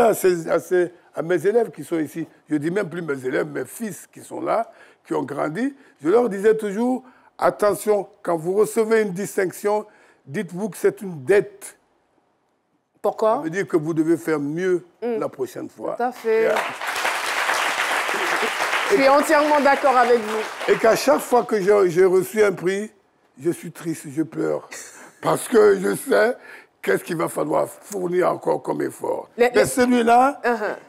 à mes élèves qui sont ici, je dis même plus mes élèves, mes fils qui sont là, qui ont grandi, je leur disais toujours, attention, quand vous recevez une distinction, dites-vous que c'est une dette. Pourquoi? Ça veut dire que vous devez faire mieux la prochaine fois. Tout à fait. Je suis entièrement d'accord avec vous. Et qu'à chaque fois que j'ai reçu un prix, je suis triste, je pleure. Parce que je sais qu'est-ce qu'il va falloir fournir encore comme effort. Mais celui-là,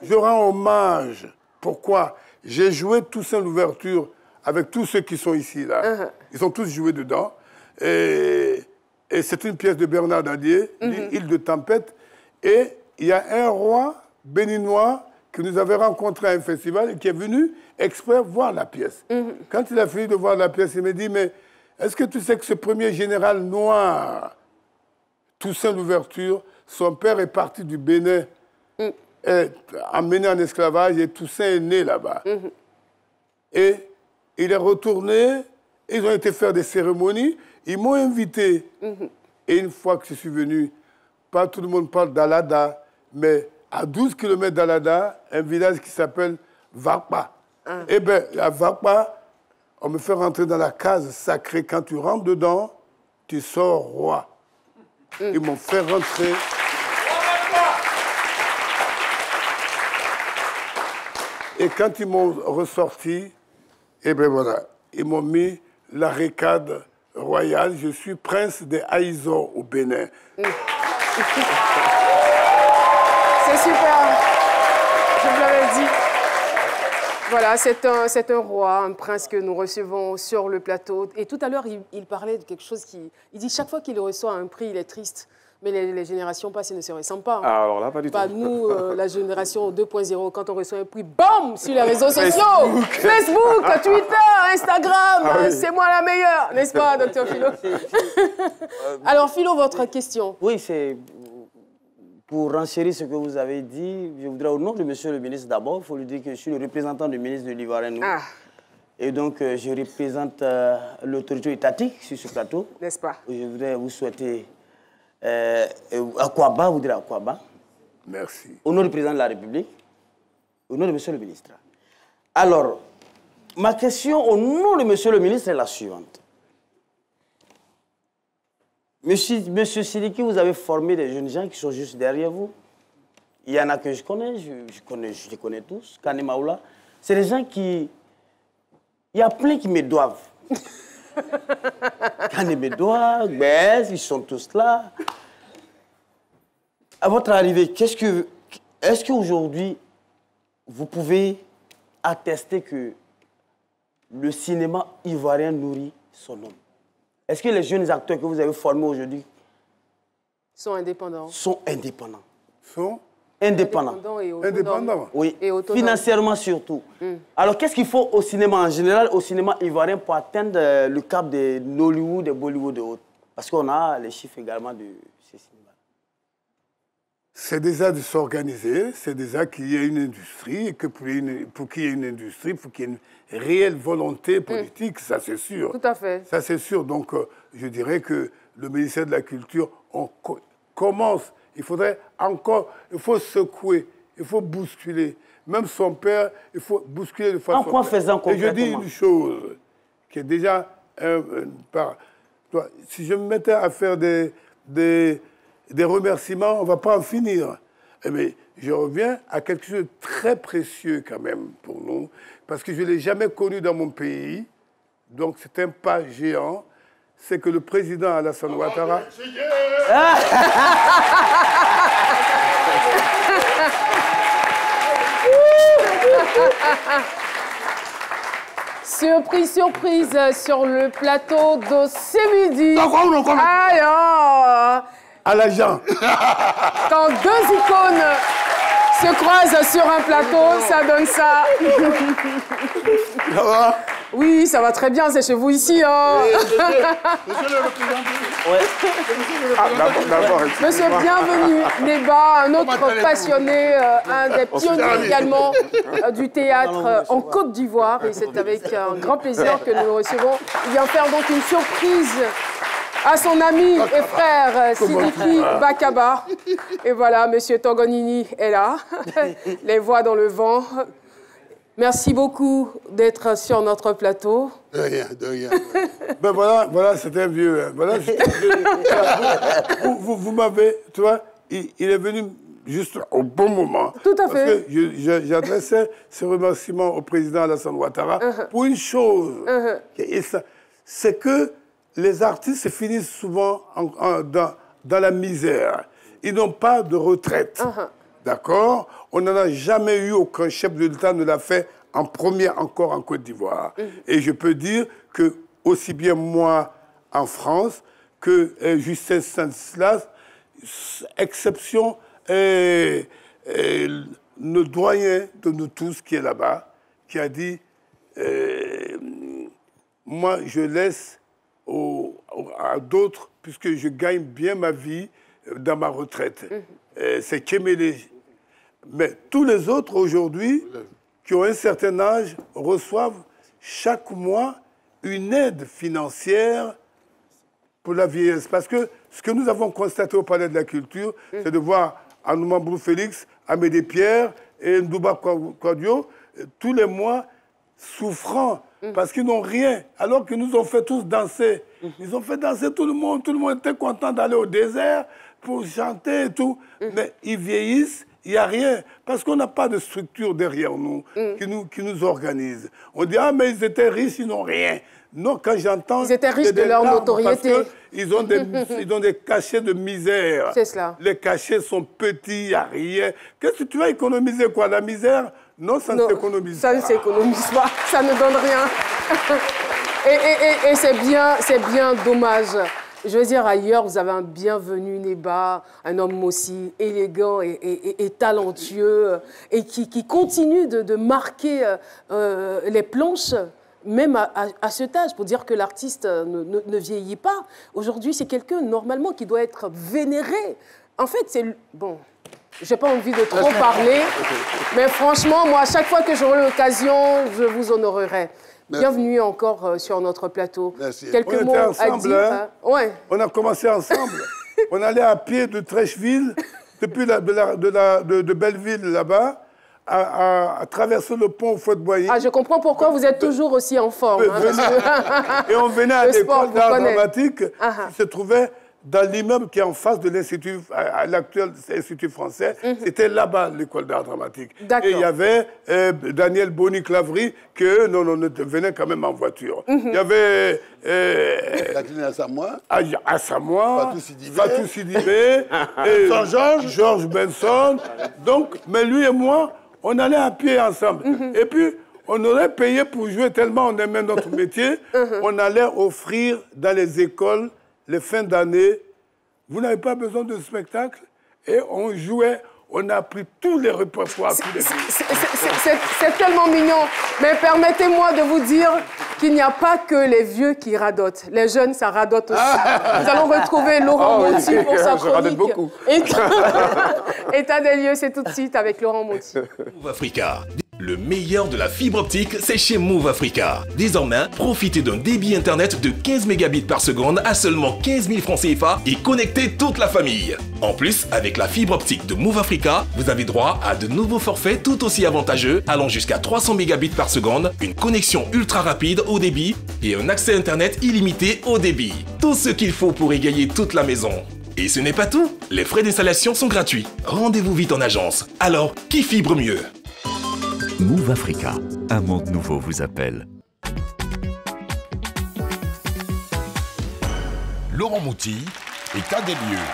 je rends hommage. Pourquoi? J'ai joué Toussaint l'ouverture avec tous ceux qui sont ici, là. Ils ont tous joué dedans. Et c'est une pièce de Bernard Dadier, Île de Tempête. Et il y a un roi béninois que nous avons rencontré à un festival et qui est venu exprès voir la pièce. Quand il a fini de voir la pièce, il me dit, mais est-ce que tu sais que ce premier général noir, Toussaint l'ouverture, son père est parti du Bénin, emmené en esclavage, et Toussaint est né là-bas. Et il est retourné, ils ont été faire des cérémonies, ils m'ont invité. Et une fois que je suis venu, pas tout le monde parle d'Alada, mais à 12 km d'Alada, un village qui s'appelle Vakpa. Eh bien, à Vakpa, on me fait rentrer dans la case sacrée. Quand tu rentres dedans, tu sors roi. Ils m'ont fait rentrer. Et quand ils m'ont ressorti, eh bien voilà, ils m'ont mis la récade royale. Je suis prince des Haïzos au Bénin. C'est super. Je vous l'avais dit. Voilà, c'est un roi, un prince que nous recevons sur le plateau. Et tout à l'heure, il parlait de quelque chose qui... Il dit chaque fois qu'il reçoit un prix, il est triste. Mais les générations passées ne se ressemblent pas. Ah, alors là, pas du tout. Nous, la génération 2.0, quand on reçoit un prix, bam, sur les réseaux sociaux. Facebook, Twitter, Instagram, c'est moi la meilleure, n'est-ce pas, docteur Philo? Alors, Philo, votre question. Oui, c'est... Pour renchérir ce que vous avez dit, je voudrais, au nom de monsieur le ministre d'abord, il faut lui dire que je suis le représentant du ministre de l'Ivoirien. Et donc, je représente l'autorité étatique sur ce plateau. N'est-ce pas? Je voudrais vous souhaiter Akwaba, vous direz Akwaba. Merci. Au nom du président de la République, au nom de monsieur le ministre. Alors, ma question au nom de monsieur le ministre est la suivante. Monsieur Sidiki, vous avez formé des jeunes gens qui sont juste derrière vous. Il y en a que je connais, je les connais tous. Kane Maoula. C'est des gens qui... Il y a plein qui me doivent. Kane me doit, Bess, ils sont tous là. À votre arrivée, est-ce qu'aujourd'hui, vous pouvez attester que le cinéma ivoirien nourrit son homme? Est-ce que les jeunes acteurs que vous avez formés aujourd'hui sont indépendants? Sont indépendants. Sont indépendants. Et autonomes. Oui, et autonomes. Financièrement surtout. Alors, qu'est-ce qu'il faut au cinéma en général, au cinéma ivoirien, pour atteindre le cap de Nollywood, de Bollywood et autres? Parce qu'on a les chiffres également de ces cinémas. C'est déjà de s'organiser, c'est déjà qu'il y ait une industrie, et que pour qu'il y ait une industrie, il faut qu'il y ait une réelle volonté politique, ça c'est sûr. Tout à fait. Ça c'est sûr. Donc, je dirais que le ministère de la Culture, on commence. Il faudrait encore, il faut secouer, il faut bousculer. Même son père, il faut bousculer de façon... En quoi faisant concrètement? Et je dis une chose qui est déjà... si je me mettais à faire des remerciements, on ne va pas en finir. Mais je reviens à quelque chose de très précieux quand même pour nous, parce que je ne l'ai jamais connu dans mon pays, donc c'est un pas géant, c'est que le président Alassane Ouattara... Surprise, surprise sur le plateau de ce midi. Alors, à l'agent. Quand deux icônes se croisent sur un plateau, ça donne ça. Ça va? Oui, ça va très bien, c'est chez vous ici. Hein. Monsieur le représentant. Monsieur, bienvenue, Neba, un autre passionné, un des pionniers également du théâtre en Côte d'Ivoire. Et c'est avec un grand plaisir que nous le recevons. Il vient faire donc une surprise à son ami et frère Sidiki Bakaba. Et voilà, Monsieur Togonini est là, les voix dans le vent. Merci beaucoup d'être sur notre plateau. De rien, de rien. Ben voilà, c'est un vieux. Voilà, vous m'avez, tu vois, il est venu juste au bon moment. Tout à fait. Parce que j'adressais ce remerciement au président Alassane Ouattara pour une chose. C'est que les artistes finissent souvent dans la misère. Ils n'ont pas de retraite. D'accord? On n'en a jamais eu, aucun chef de l'État ne l'a fait en première encore en Côte d'Ivoire. Et je peux dire que aussi bien moi en France que Justin Stanislas, exception, le doyen de nous tous qui est là-bas, qui a dit moi je laisse à d'autres, puisque je gagne bien ma vie dans ma retraite. C'est Kémélé. Mais tous les autres aujourd'hui, qui ont un certain âge, reçoivent chaque mois une aide financière pour la vieillesse. Parce que ce que nous avons constaté au Palais de la Culture, c'est de voir Anoumambrou Félix Amédée Pierre et Ndouba Kwadio, tous les mois, souffrant, parce qu'ils n'ont rien, alors qu'ils nous ont fait tous danser. Ils ont fait danser tout le monde était content d'aller au désert pour chanter et tout. Mais ils vieillissent, il n'y a rien, parce qu'on n'a pas de structure derrière nous, qui nous organise. On dit, ah, mais ils étaient riches, ils n'ont rien. Non, quand j'entends... Ils étaient riches de leur notoriété. Ils ont des cachets de misère. C'est cela. Les cachets sont petits, il n'y a rien. Qu'est-ce que tu vas économiser, quoi? La misère? Non, ça ne s'économise pas. Ça ne s'économise pas, ça ne donne rien. Et c'est bien dommage. Je veux dire, ailleurs, vous avez un bienvenu Neba, un homme aussi élégant et talentueux, et qui continue de marquer les planches, même à cet âge, pour dire que l'artiste ne vieillit pas. Aujourd'hui, c'est quelqu'un, normalement, qui doit être vénéré. En fait, c'est... Bon, j'ai pas envie de trop parler, mais franchement, moi, à chaque fois que j'aurai l'occasion, je vous honorerai. Merci. Bienvenue encore sur notre plateau. Merci. Quelques mots à dire. Hein? Ouais. On a commencé ensemble. On allait à pied de Trècheville, depuis de Belleville, là-bas, à traverser le pont au Fouet-de-Boigny. Ah, je comprends pourquoi vous êtes toujours aussi en forme. Et on venait à l'école d'art dramatique qui se trouvait dans l'immeuble qui est en face de l'Institut, l'actuel Institut français. C'était là-bas, l'école d'art dramatique. Et il y avait Daniel Boni-Clavry, qui venait quand même en voiture. Il y avait... Jacqueline Assamoah. Assamoah, Fatou Sidibé, Georges Benson. Donc, mais lui et moi, on allait à pied ensemble. Et puis, on aurait payé pour jouer tellement on aimait notre métier. On allait offrir dans les écoles les fins d'année. Vous n'avez pas besoin de spectacle. Et on jouait, on a pris tous les répertoires. C'est tellement mignon. Mais permettez-moi de vous dire qu'il n'y a pas que les vieux qui radotent. Les jeunes, ça radote aussi. Nous allons retrouver Laurent Monti pour sa chronique. Beaucoup. État des lieux, c'est tout de suite avec Laurent Monti. Move Africa. Le meilleur de la fibre optique, c'est chez Move Africa. Désormais, profitez d'un débit internet de 15 mégabits par seconde à seulement 15 000 francs CFA et connectez toute la famille. En plus, avec la fibre optique de Move Africa, vous avez droit à de nouveaux forfaits tout aussi avantageux, allant jusqu'à 300 mégabits par seconde, une connexion ultra rapide au débit et un accès internet illimité au débit. Tout ce qu'il faut pour égayer toute la maison. Et ce n'est pas tout, les frais d'installation sont gratuits. Rendez-vous vite en agence. Alors, qui fibre mieux ? Move Africa, un monde nouveau vous appelle. Laurent Monti, état des lieux.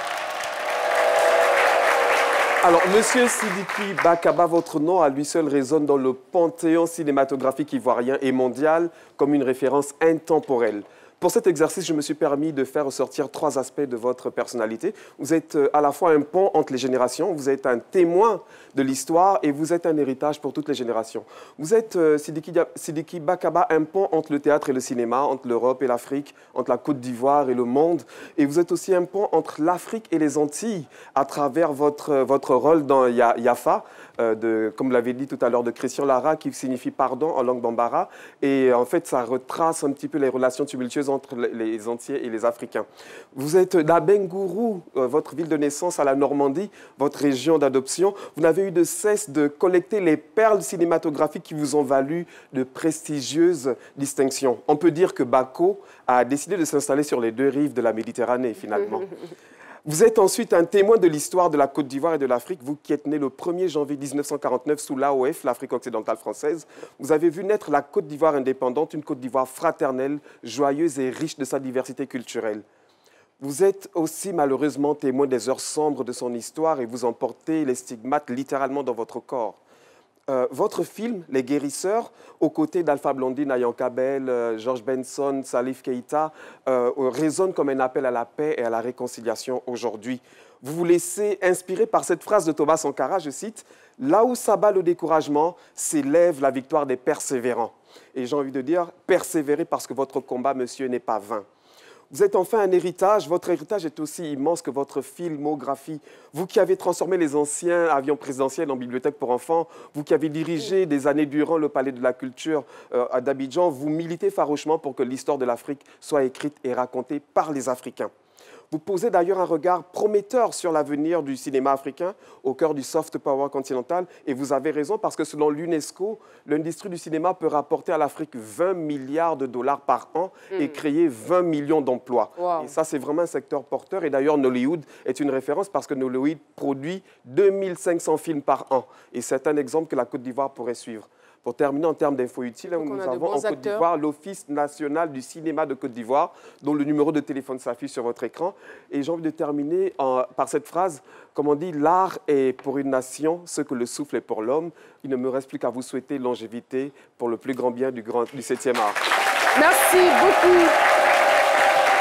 Alors, Monsieur Sidiki Bakaba, votre nom à lui seul résonne dans le panthéon cinématographique ivoirien et mondial comme une référence intemporelle. Pour cet exercice, je me suis permis de faire ressortir 3 aspects de votre personnalité. Vous êtes à la fois un pont entre les générations, vous êtes un témoin de l'histoire et vous êtes un héritage pour toutes les générations. Vous êtes, Sidiki Bakaba, un pont entre le théâtre et le cinéma, entre l'Europe et l'Afrique, entre la Côte d'Ivoire et le monde. Et vous êtes aussi un pont entre l'Afrique et les Antilles à travers votre rôle dans Yafa, comme vous l'avez dit tout à l'heure, de Christian Lara, qui signifie pardon en langue bambara. Et en fait, ça retrace un petit peu les relations tumultueuses entre les Antillais et les Africains. Vous êtes d'Abengourou, votre ville de naissance à la Normandie, votre région d'adoption. Vous n'avez eu de cesse de collecter les perles cinématographiques qui vous ont valu de prestigieuses distinctions. On peut dire que Bako a décidé de s'installer sur les 2 rives de la Méditerranée, finalement. Vous êtes ensuite un témoin de l'histoire de la Côte d'Ivoire et de l'Afrique, vous qui êtes né le 1er janvier 1949 sous l'AOF, l'Afrique occidentale française. Vous avez vu naître la Côte d'Ivoire indépendante, une Côte d'Ivoire fraternelle, joyeuse et riche de sa diversité culturelle. Vous êtes aussi malheureusement témoin des heures sombres de son histoire et vous en portez les stigmates littéralement dans votre corps. Votre film, Les Guérisseurs, aux côtés d'Alpha Blondy, Nayan Kabel, Georges Benson, Salif Keïta, résonne comme un appel à la paix et à la réconciliation aujourd'hui. Vous vous laissez inspirer par cette phrase de Thomas Sankara, je cite, « Là où s'abat le découragement, s'élève la victoire des persévérants ». Et j'ai envie de dire, persévérez parce que votre combat, monsieur, n'est pas vain. Vous êtes enfin un héritage. Votre héritage est aussi immense que votre filmographie. Vous qui avez transformé les anciens avions présidentiels en bibliothèque pour enfants, vous qui avez dirigé des années durant le Palais de la Culture d'Abidjan, vous militez farouchement pour que l'histoire de l'Afrique soit écrite et racontée par les Africains. Vous posez d'ailleurs un regard prometteur sur l'avenir du cinéma africain au cœur du soft power continental. Et vous avez raison parce que selon l'UNESCO, l'industrie du cinéma peut rapporter à l'Afrique 20 milliards de dollars par an et créer 20 millions d'emplois. Wow. Et ça, c'est vraiment un secteur porteur. Et d'ailleurs, Nollywood est une référence parce que Nollywood produit 2500 films par an. Et c'est un exemple que la Côte d'Ivoire pourrait suivre. Pour terminer en termes d'infos utiles, nous avons en Côte d'Ivoire l'Office national du cinéma de Côte d'Ivoire, dont le numéro de téléphone s'affiche sur votre écran. Et j'ai envie de terminer par cette phrase, comme on dit, l'art est pour une nation ce que le souffle est pour l'homme. Il ne me reste plus qu'à vous souhaiter longévité pour le plus grand bien du 7e art. Merci beaucoup.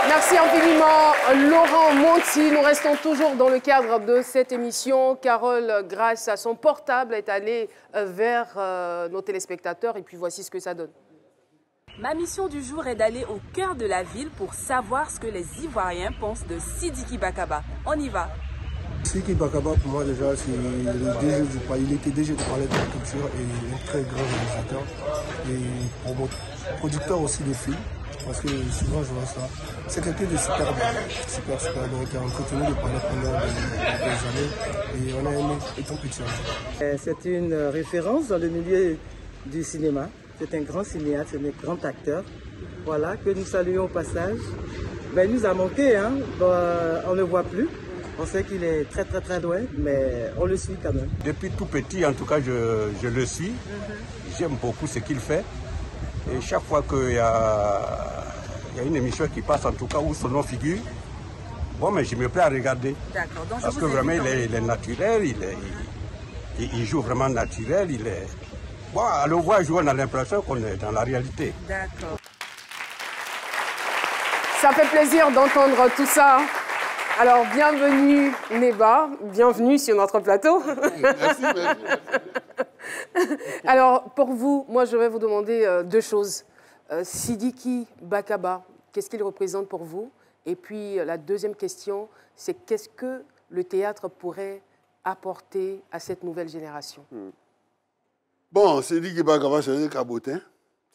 Merci infiniment, Laurent Monti. Nous restons toujours dans le cadre de cette émission. Carole, grâce à son portable, est allée vers nos téléspectateurs et puis voici ce que ça donne. Ma mission du jour est d'aller au cœur de la ville pour savoir ce que les Ivoiriens pensent de Sidiki Bakaba. On y va. Sidiki Bakaba, pour moi déjà, c'est le DG du palais. Il était DG du palais de la culture et un très grand réalisateur. Et producteur aussi de films. Parce que souvent je vois ça. C'est quelqu'un de super bon, qui a entretenu le palais pendant des années et on a aimé étant petit. C'est une référence dans le milieu du cinéma. C'est un grand cinéaste, c'est un grand acteur. Voilà, que nous saluons au passage. Ben, il nous a manqué, hein. On ne le voit plus. On sait qu'il est très très très loin, mais on le suit quand même. Depuis tout petit, en tout cas, je le suis. J'aime beaucoup ce qu'il fait. Et chaque fois qu'il y a une émission qui passe, en tout cas, où son nom figure, bon, mais je me plais à regarder. D'accord. Donc parce que vraiment, il est naturel, il joue vraiment naturel. Bon, à le voir jouer, on a l'impression qu'on est dans la réalité. D'accord. Ça fait plaisir d'entendre tout ça. Alors, bienvenue, Neba. Bienvenue sur notre plateau. Merci. Alors, pour vous, moi, je vais vous demander deux choses. Sidiki Bakaba, qu'est-ce qu'il représente pour vous? Et puis, la deuxième question, c'est qu'est-ce que le théâtre pourrait apporter à cette nouvelle génération? Bon, Sidiki Bakaba, c'est un cabotin.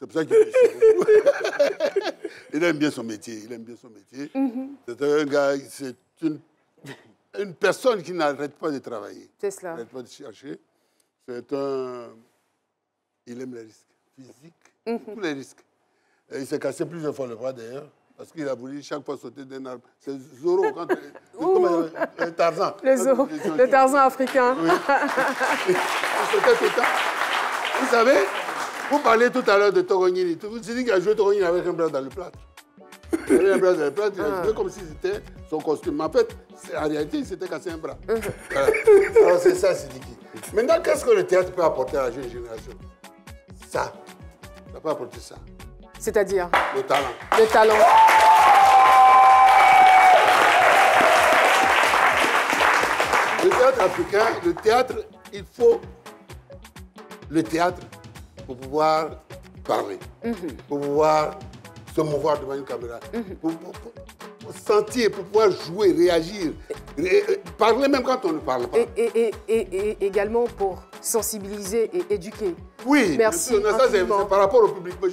C'est pour ça qu'il est il aime bien son métier. C'est un gars, c'est une personne qui n'arrête pas de travailler. C'est cela. Il n'arrête pas de chercher. Il aime les risques physiques, tous les risques. Et il s'est cassé plusieurs fois le bras d'ailleurs, parce qu'il a voulu chaque fois sauter d'un arbre. C'est Zorro, le Tarzan. Le Tarzan africain. Oui. Il sautait tout le temps. Vous savez, vous parlez tout à l'heure de Torognini. Vous avez dit qu'il a joué Torognini avec un bras dans le plâtre. Il avait un bras dans le plâtre, il a joué comme si c'était son costume. Mais en fait, en réalité, il s'était cassé un bras. Voilà. Alors c'est ça, Sidiki. Maintenant, qu'est-ce que le théâtre peut apporter à la jeune génération? Ça peut apporter ça. C'est-à-dire? Le talent. Le talent. Le théâtre africain, le théâtre, il faut le théâtre pour pouvoir parler, pour pouvoir se mouvoir devant une caméra, pour sentir, pour pouvoir jouer, réagir, parler même quand on ne parle pas. Et également pour sensibiliser et éduquer. Oui, merci. Ça c'est par rapport au public. Mais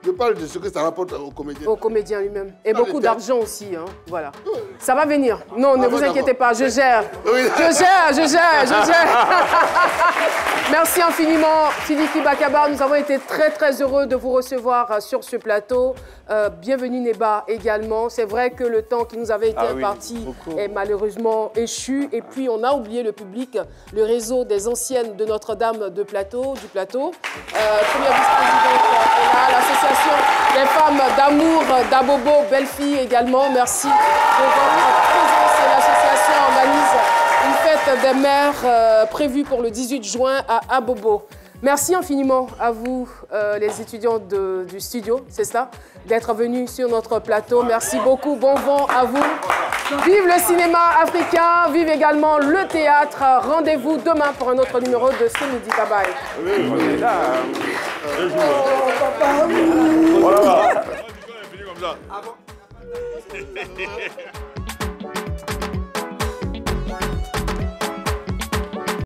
je parle de ce que ça rapporte aux comédiens. Au comédien lui-même. Et beaucoup d'argent aussi. Hein. Voilà. Ça va venir. Non, ne vous inquiétez pas, je gère. Oui. Je gère. Merci infiniment, Sidiki Bakaba. Nous avons été très, très heureux de vous recevoir sur ce plateau. Bienvenue, Neba, également. C'est vrai que le temps qui nous avait été imparti est malheureusement échu. Et puis, on a oublié le public, le réseau des anciennes de Notre-Dame du plateau. Première vice-présidente est là, l'association des femmes d'amour d'Abobo, Belle-Fille également. Merci de votre présence. Et l'association organise une fête des mères prévue pour le 18 juin à Abobo. Merci infiniment à vous, les étudiants du studio, c'est ça, d'être venus sur notre plateau. Merci beaucoup, bon vent à vous. Vive le cinéma africain, vive également le théâtre. Rendez-vous demain pour un autre numéro de Ce Midi. Bye bye. Oui, là. Voilà. Comme ça.